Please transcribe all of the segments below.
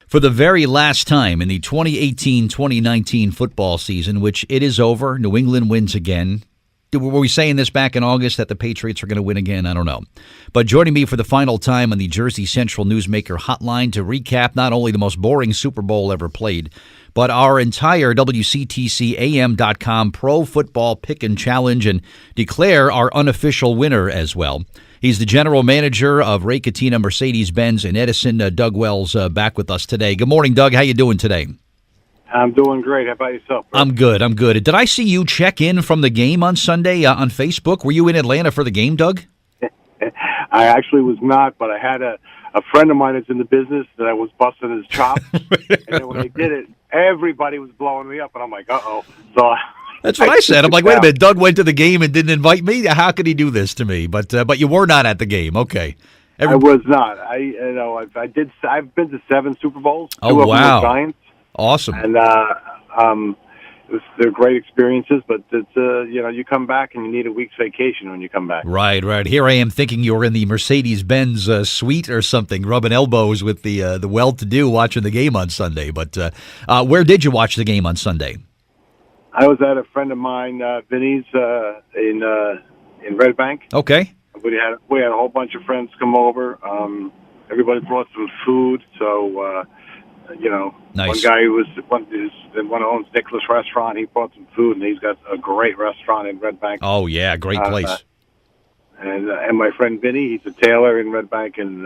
For the very last time in the 2018-2019 football season, which it is over, New England wins again. Were we saying this back in August that the Patriots are going to win again? I don't know. But joining me for the final time on the Jersey Central Newsmaker hotline to recap not only the most boring Super Bowl ever played, but our entire WCTCAM.com Pro Football Pick and Challenge and declare our unofficial winner as well. He's the general manager of Ray Catena, Mercedes-Benz, and Edison. Doug Wells back with us today. Good morning, Doug. How you doing today? I'm doing great. How about yourself, bro? I'm good. Did I see you check in from the game on Sunday on Facebook? Were you in Atlanta for the game, Doug? I actually was not, but I had a friend of mine that's in the business that I was busting his chops. And then when I did it, everybody was blowing me up, and I'm like, uh-oh. So that's what I said. I'm like, wait a minute, Doug went to the game and didn't invite me? How could he do this to me? But you were not at the game. Okay. I was not. I've been to 7 Super Bowls. Oh, 2 of them wow. were Giants. Awesome. And they're great experiences, but it's you come back and you need a week's vacation when you come back. Right. Here I am thinking you were in the Mercedes-Benz suite or something, rubbing elbows with the well-to-do watching the game on Sunday. But where did you watch the game on Sunday? I was at a friend of mine, Vinny's, in Red Bank. Okay. We had a whole bunch of friends come over. Everybody brought some food, so nice. One guy who owns Nicholas Restaurant, he brought some food, and he's got a great restaurant in Red Bank. Oh yeah, great place. And my friend Vinny, he's a tailor in Red Bank, and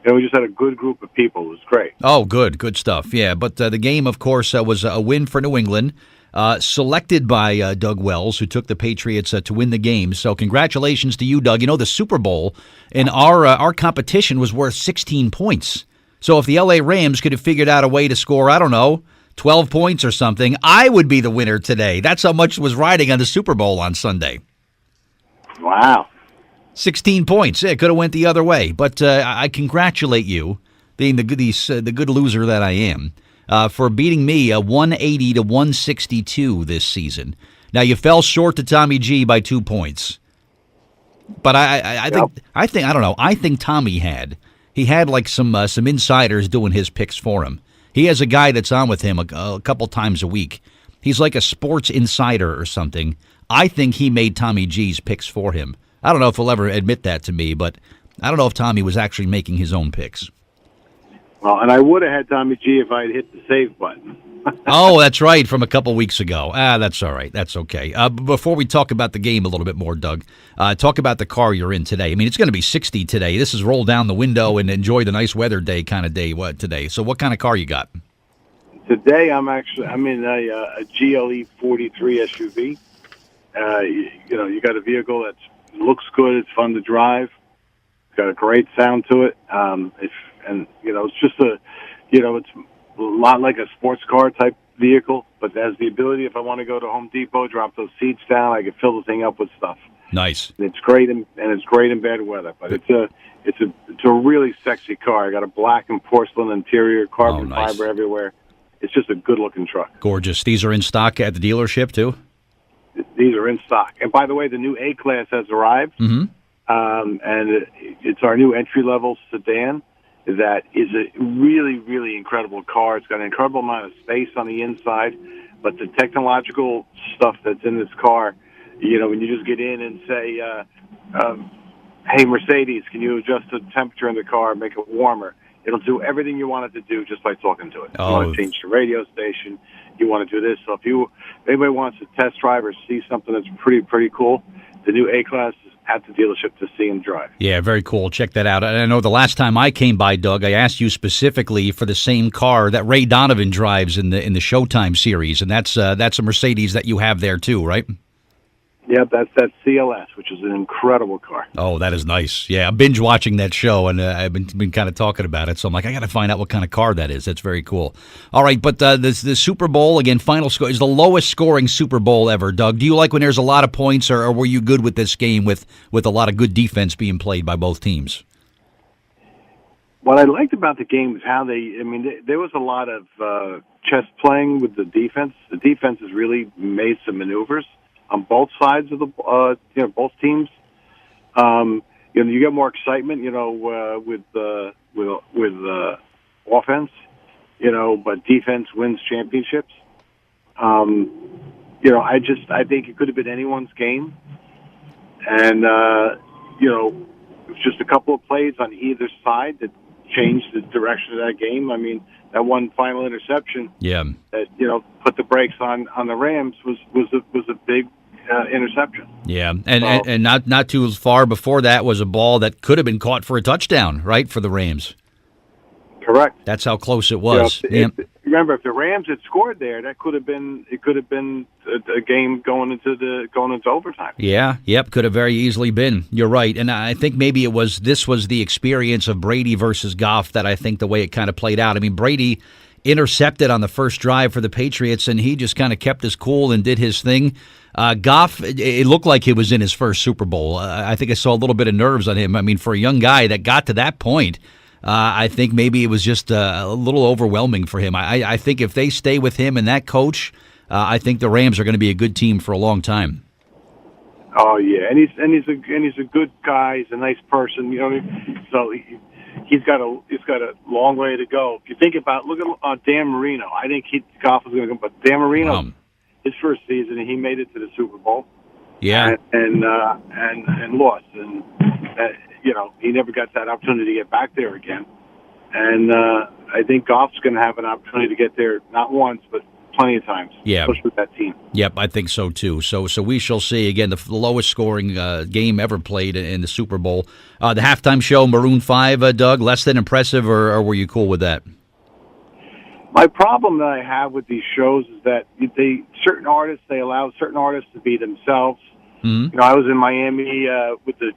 we just had a good group of people. It was great. Oh, good stuff. Yeah, but the game, of course, was a win for New England. Selected by Doug Wells, who took the Patriots to win the game. So congratulations to you, Doug. You know, the Super Bowl in our competition was worth 16 points. So if the L.A. Rams could have figured out a way to score, 12 points or something, I would be the winner today. That's how much was riding on the Super Bowl on Sunday. Wow. 16 points. It could have went the other way. But I congratulate you, being the good loser that I am, for beating me 180 to 162 this season. Now you fell short to Tommy G by 2 points, but I think Tommy had like some insiders doing his picks for him. He has a guy that's on with him a couple times a week. He's like a sports insider or something. I think he made Tommy G's picks for him. I don't know if he'll ever admit that to me, but I don't know if Tommy was actually making his own picks. Well, and I would have had Tommy G if I had hit the save button. Oh, that's right, from a couple weeks ago. That's all right. That's okay. Before we talk about the game a little bit more, Doug, talk about the car you're in today. I mean, it's going to be 60 today. This is roll down the window and enjoy the nice weather day kind of day today. So what kind of car you got? Today, I'm in a GLE 43 SUV. You got a vehicle that looks good. It's fun to drive. It's got a great sound to it. It's just it's a lot like a sports car type vehicle, but it has the ability, if I want to go to Home Depot, drop those seats down, I can fill the thing up with stuff. Nice. And it's great, and it's great in bad weather. But it's a really sexy car. I got a black and porcelain interior, carbon fiber everywhere. It's just a good looking truck. Gorgeous. These are in stock at the dealership too? These are in stock. And by the way, the new A-Class has arrived, and it's our new entry-level sedan. That is a really, really incredible car. It's got an incredible amount of space on the inside, but the technological stuff that's in this car, when you just get in and say, hey, Mercedes, can you adjust the temperature in the car, make it warmer? It'll do everything you want it to do just by talking to it. You want to change the radio station. You want to do this. So if anybody wants to test drive or see something that's pretty cool, the new A-Class is at the dealership to see and drive. Yeah, very cool. Check that out. And I know the last time I came by, Doug, I asked you specifically for the same car that Ray Donovan drives in the Showtime series, and that's a Mercedes that you have there too, right? Yep, that's that CLS, which is an incredible car. Oh, that is nice. Yeah, I'm binge watching that show, and I've been kind of talking about it. So I'm like, I got to find out what kind of car that is. That's very cool. All right, but the Super Bowl, again, final score is the lowest scoring Super Bowl ever, Doug. Do you like when there's a lot of points, or were you good with this game with a lot of good defense being played by both teams? What I liked about the game was how there was a lot of chess playing with the defense. The defense has really made some maneuvers on both sides of the, both teams. You get more excitement, with offense. but defense wins championships. I think it could have been anyone's game. And, it was just a couple of plays on either side that changed the direction of that game. I mean, that one final interception that, put the brakes on the Rams was a big interception. Yeah, and not too far before that was a ball that could have been caught for a touchdown, right, for the Rams. Correct. That's how close it was. Remember, if the Rams had scored there, that could have been a game going into overtime. Yeah, could have very easily been. You're right, and I think maybe this was the experience of Brady versus Goff that I think the way it kind of played out. I mean, Brady intercepted on the first drive for the Patriots, and he just kind of kept his cool and did his thing. Goff, it looked like he was in his first Super Bowl. I think I saw a little bit of nerves on him. I mean, for a young guy that got to that point, I think maybe it was just a little overwhelming for him. I think if they stay with him and that coach, I think the Rams are going to be a good team for a long time. Oh yeah, and he's a good guy. He's a nice person. So he's got a long way to go. If you think about, look at Dan Marino. I think Goff is going to go, but Dan Marino, his first season, he made it to the Super Bowl. Yeah, and lost, and he never got that opportunity to get back there again. And I think Goff's going to have an opportunity to get there not once, but plenty of times. Yeah, especially with that team. Yep, I think so too. So we shall see. Again, the lowest scoring game ever played in the Super Bowl. The halftime show, Maroon 5, Doug, less than impressive, or were you cool with that? My problem that I have with these shows is that they allow certain artists to be themselves. Mm-hmm. I was in Miami with the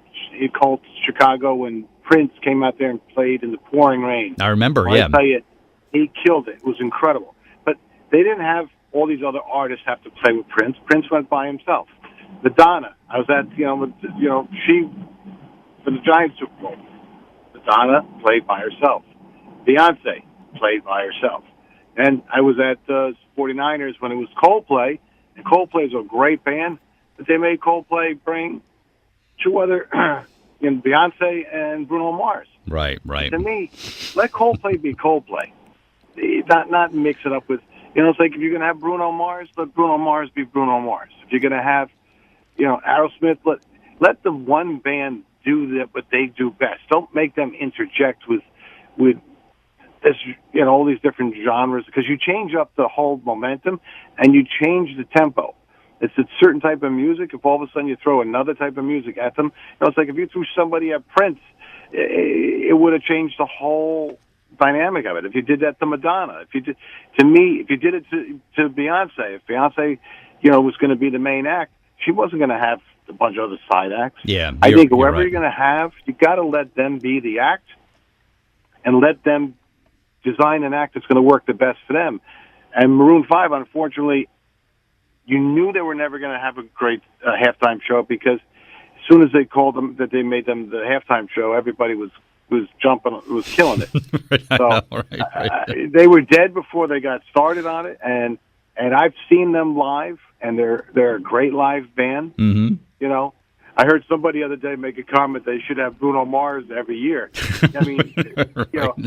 Colts, Chicago, when Prince came out there and played in the pouring rain. I remember, I tell you, he killed it. It was incredible. But they didn't have all these other artists have to play with Prince. Prince went by himself. Madonna, I was at, she, for the Giants Super Bowl. Madonna played by herself. Beyonce played by herself. And I was at 49ers when it was Coldplay, and Coldplay's a great band, but they made Coldplay bring two other, Beyonce and Bruno Mars. Right. To me, let Coldplay be Coldplay. Not mix it up with, it's like if you're going to have Bruno Mars, let Bruno Mars be Bruno Mars. If you're going to have, Aerosmith, let the one band do what they do best. Don't make them interject with this, all these different genres, because you change up the whole momentum and you change the tempo. It's a certain type of music. If all of a sudden you throw another type of music at them, it's like if you threw somebody at Prince, it would have changed the whole dynamic of it. If you did that to Madonna, if you did it to Beyonce, if Beyonce, was going to be the main act, she wasn't going to have a bunch of other side acts. Yeah, I think whoever you're going to have, you got to let them be the act, and let them design an act that's going to work the best for them. And Maroon 5, unfortunately, you knew they were never going to have a great halftime show, because as soon as they called them, that they made them the halftime show, everybody was jumping, was killing it. So right. They were dead before they got started on it, and I've seen them live, and they're a great live band. Mm-hmm. I heard somebody the other day make a comment they should have Bruno Mars every year. I mean,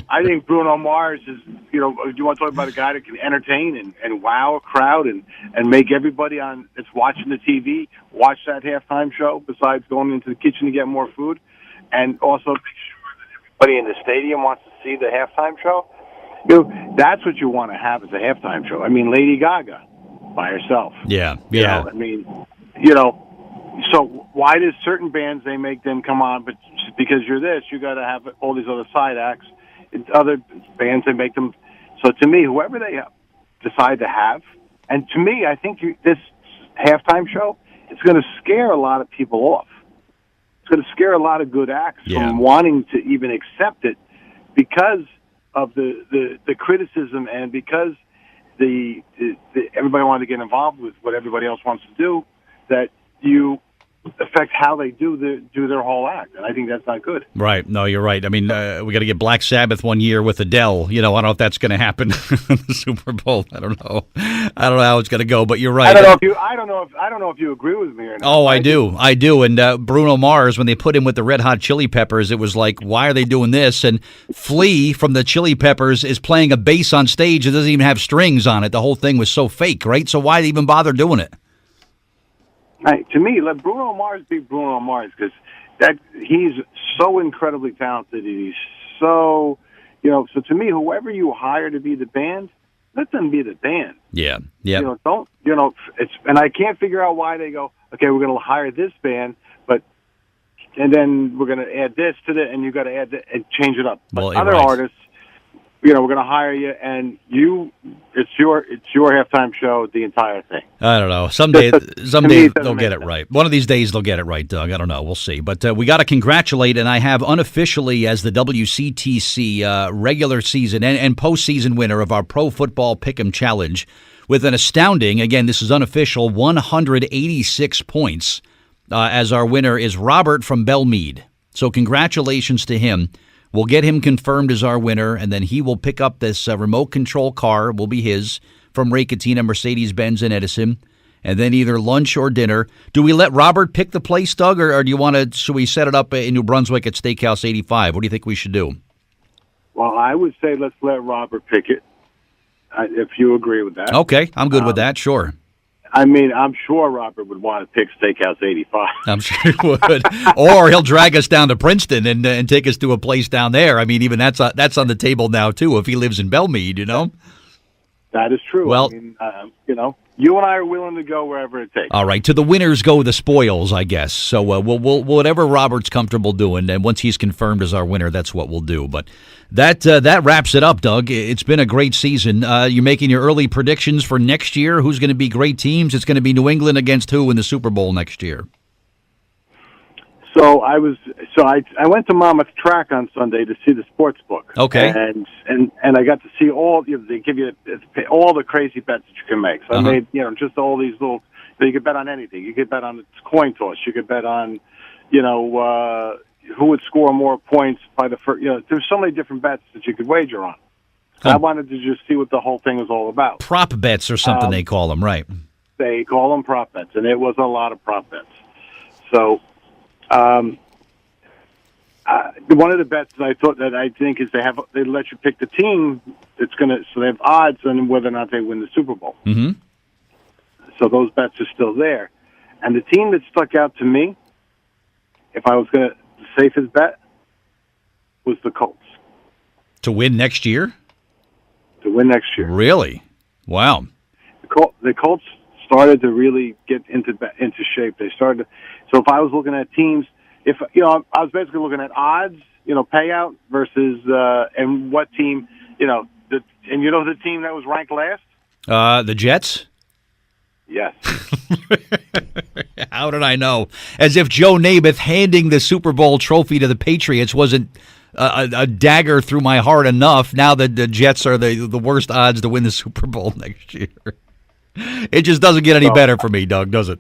I think Bruno Mars is, you want to talk about a guy that can entertain and wow a crowd and make everybody that's watching the TV watch that halftime show, besides going into the kitchen to get more food, and also make sure that everybody in the stadium wants to see the halftime show. That's what you want to have as a halftime show. I mean, Lady Gaga by herself. Yeah. So why does certain bands, they make them come on, but because you're this, you got to have all these other side acts. Other bands, they make them. So to me, whoever they decide to have, and to me, I think this halftime show, it's going to scare a lot of people off. It's going to scare a lot of good acts from wanting to even accept it, because of the criticism, and because the everybody wanted to get involved with what everybody else wants to do, that you affect how they do their whole act, and I think that's not good. Right. No, you're right. I mean, we got to get Black Sabbath one year with Adele. I don't know if that's going to happen in the Super Bowl. I don't know how it's going to go, but you're right. I don't know if you agree with me or not. Oh, I do. And Bruno Mars, when they put him with the Red Hot Chili Peppers, it was like, why are they doing this? And Flea from the Chili Peppers is playing a bass on stage that doesn't even have strings on it. The whole thing was so fake, right? So why even bother doing it? To me, let Bruno Mars be Bruno Mars, because he's so incredibly talented. He's so, so to me, whoever you hire to be the band, let them be the band. Yeah. And I can't figure out why they go, okay, we're going to hire this band, and then we're going to add this to it, and you got to add that and change it up. But other artists, we're going to hire you, and it's your halftime show, the entire thing. I don't know. Someday they'll get it right. One of these days they'll get it right, Doug. I don't know. We'll see. But we got to congratulate, and I have unofficially as the WCTC regular season and postseason winner of our Pro Football Pick'em Challenge with an astounding, again, this is unofficial, 186 points. As our winner is Robert from Belmead. So congratulations to him. We'll get him confirmed as our winner, and then he will pick up this remote control car, will be his, from Catena, Mercedes-Benz, and Edison, and then either lunch or dinner. Do we let Robert pick the place, Doug, or do you want to, should we set it up in New Brunswick at Steakhouse 85? What do you think we should do? Well, I would say let's let Robert pick it, if you agree with that. Okay, I'm good with that, sure. I mean, I'm sure Robert would want to pick Steakhouse 85. I'm sure he would. Or he'll drag us down to Princeton and take us to a place down there. I mean, even that's on the table now, too, if he lives in Belmead, That is true. Well, I mean, you and I are willing to go wherever it takes. All right. To the winners go the spoils, I guess. So we'll whatever Robert's comfortable doing, and once he's confirmed as our winner, that's what we'll do. But that wraps it up, Doug. It's been a great season. You're making your early predictions for next year. Who's going to be great teams? It's going to be New England against who in the Super Bowl next year? So I went to Monmouth Track on Sunday to see the sports book. Okay. And I got to see they give you all the crazy bets that you can make. So I made just all these little. You could bet on anything. You could bet on the coin toss. You could bet on who would score more points by the first. There's so many different bets that you could wager on. I wanted to just see what the whole thing was all about. Prop bets or something they call them, right? They call them prop bets, and it was a lot of prop bets. So. One of the bets that I think is they let you pick the team that's so they have odds on whether or not they win the Super Bowl. Mm-hmm. So those bets are still there. And the team that stuck out to me, if I was going to, the safest bet was the Colts. To win next year? To win next year. Really? Wow. The Colts started to really get into shape. They started. So if I was looking at teams, I was basically looking at odds, payout versus and what team, the team that was ranked last? The Jets? Yes. How did I know? As if Joe Namath handing the Super Bowl trophy to the Patriots wasn't a dagger through my heart enough. Now that the Jets are the worst odds to win the Super Bowl next year. It just doesn't get any better for me, Doug, does it?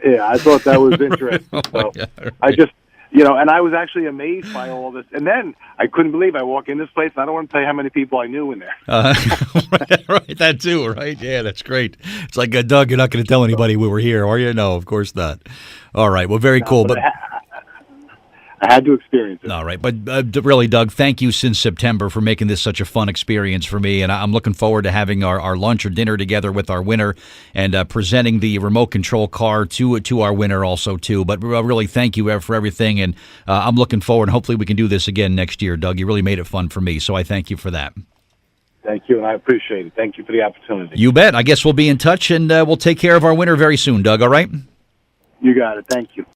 Yeah, I thought that was interesting. So right. I just, and I was actually amazed by all this. And then I couldn't believe I walk in this place, and I don't want to tell you how many people I knew in there. Right, that too, right? Yeah, that's great. It's like, Doug, you're not going to tell anybody we were here, are you? No, of course not. All right, well, very cool. But I had to experience it. All right, but really, Doug, thank you since September for making this such a fun experience for me, and I'm looking forward to having our lunch or dinner together with our winner and presenting the remote control car to our winner also, too. But really, thank you for everything, and I'm looking forward, and hopefully we can do this again next year, Doug. You really made it fun for me, so I thank you for that. Thank you, and I appreciate it. Thank you for the opportunity. You bet. I guess we'll be in touch, and we'll take care of our winner very soon, Doug, all right? You got it. Thank you.